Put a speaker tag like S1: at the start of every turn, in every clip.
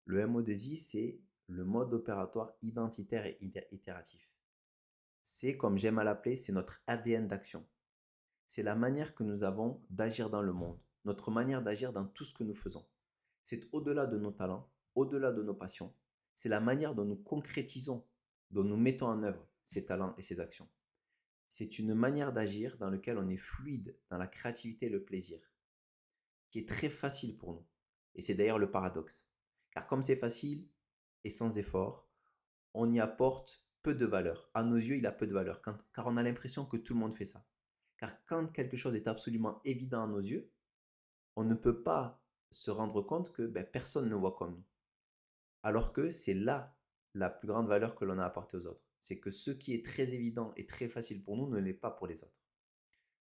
S1: Le MO2I, c'est le mode opératoire identitaire et itératif. C'est, comme j'aime à l'appeler, c'est notre ADN d'action. C'est la manière que nous avons d'agir dans le monde, notre manière d'agir dans tout ce que nous faisons. C'est au-delà de nos talents, au-delà de nos passions. C'est la manière dont nous concrétisons, dont nous mettons en œuvre ces talents et ces actions. C'est une manière d'agir dans laquelle on est fluide dans la créativité et le plaisir, qui est très facile pour nous. Et c'est d'ailleurs le paradoxe. Car comme c'est facile et sans effort, on y apporte peu de valeur. À nos yeux, il a peu de valeur, car on a l'impression que tout le monde fait ça. Car quand quelque chose est absolument évident à nos yeux, on ne peut pas se rendre compte que personne ne voit comme nous. Alors que c'est là la plus grande valeur que l'on a apportée aux autres. C'est que ce qui est très évident et très facile pour nous ne l'est pas pour les autres.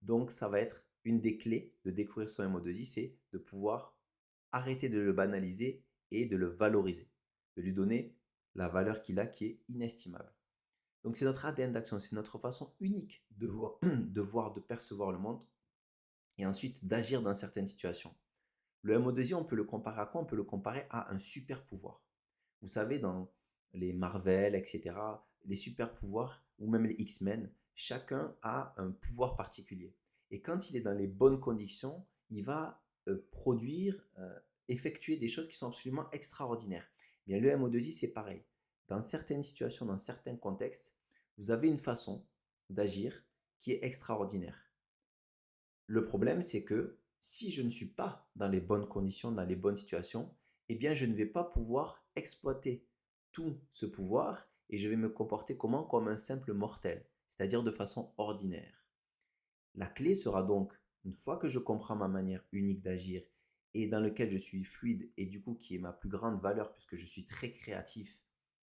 S1: Donc ça va être une des clés de découvrir son MO2I, c'est de pouvoir arrêter de le banaliser et de le valoriser, de lui donner la valeur qu'il a qui est inestimable. Donc c'est notre ADN d'action, c'est notre façon unique de voir, de percevoir le monde et ensuite d'agir dans certaines situations. Le MO2I, on peut le comparer à quoi? On peut le comparer à un super pouvoir. Vous savez, dans les Marvel, etc., les super pouvoirs, ou même les X-Men, chacun a un pouvoir particulier. Et quand il est dans les bonnes conditions, il va produire, effectuer des choses qui sont absolument extraordinaires. Bien, le MO2I, c'est pareil. Dans certaines situations, dans certains contextes, vous avez une façon d'agir qui est extraordinaire. Le problème, c'est que si je ne suis pas dans les bonnes conditions, dans les bonnes situations, eh bien, je ne vais pas pouvoir exploiter tout ce pouvoir et je vais me comporter comment? Comme un simple mortel, c'est-à-dire de façon ordinaire. La clé sera donc, une fois que je comprends ma manière unique d'agir et dans lequel je suis fluide et du coup qui est ma plus grande valeur puisque je suis très créatif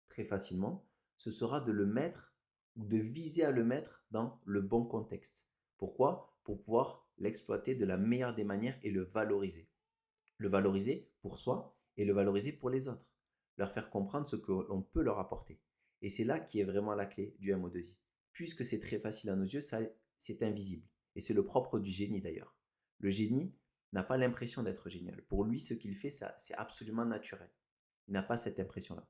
S1: très facilement, ce sera de le mettre ou de viser à le mettre dans le bon contexte. Pourquoi? Pour pouvoir l'exploiter de la meilleure des manières et le valoriser. Le valoriser pour soi et le valoriser pour les autres. Leur faire comprendre ce que l'on peut leur apporter. Et c'est là qui est vraiment la clé du MO2I. Puisque c'est très facile à nos yeux, c'est invisible. Et c'est le propre du génie d'ailleurs. Le génie n'a pas l'impression d'être génial. Pour lui, ce qu'il fait, c'est absolument naturel. Il n'a pas cette impression-là.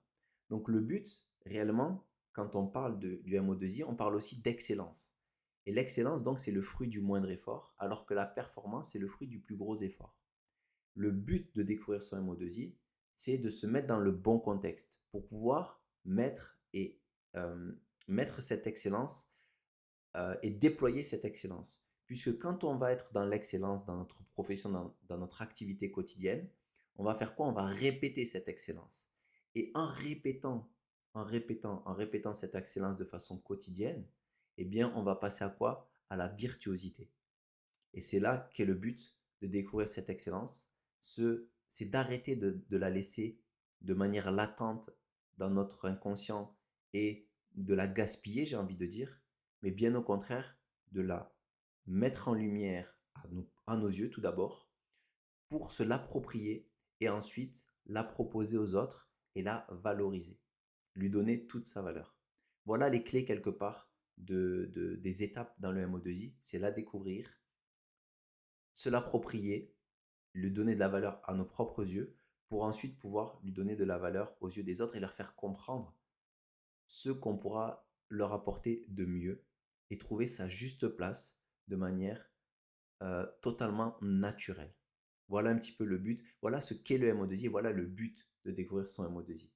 S1: Donc le but, réellement, quand on parle du MO2I, on parle aussi d'excellence. Et l'excellence, donc, c'est le fruit du moindre effort, alors que la performance, c'est le fruit du plus gros effort. Le but de découvrir son MO2I, c'est de se mettre dans le bon contexte pour pouvoir euh, mettre cette excellence et déployer cette excellence. Puisque quand on va être dans l'excellence dans notre profession, dans notre activité quotidienne, on va faire quoi? On va répéter cette excellence. Et en répétant cette excellence de façon quotidienne, eh bien, on va passer à quoi? À la virtuosité. Et c'est là qu'est le but de découvrir cette excellence. C'est d'arrêter de la laisser de manière latente dans notre inconscient et de la gaspiller, j'ai envie de dire, mais bien au contraire, de la mettre en lumière à nos yeux tout d'abord, pour se l'approprier et ensuite la proposer aux autres et la valoriser, lui donner toute sa valeur. Voilà les clés quelque part des étapes dans le MO2I, c'est la découvrir, se l'approprier, lui donner de la valeur à nos propres yeux, pour ensuite pouvoir lui donner de la valeur aux yeux des autres et leur faire comprendre ce qu'on pourra leur apporter de mieux et trouver sa juste place de manière totalement naturelle. Voilà un petit peu le but, voilà ce qu'est le MO2I et voilà le but de découvrir son MO2I.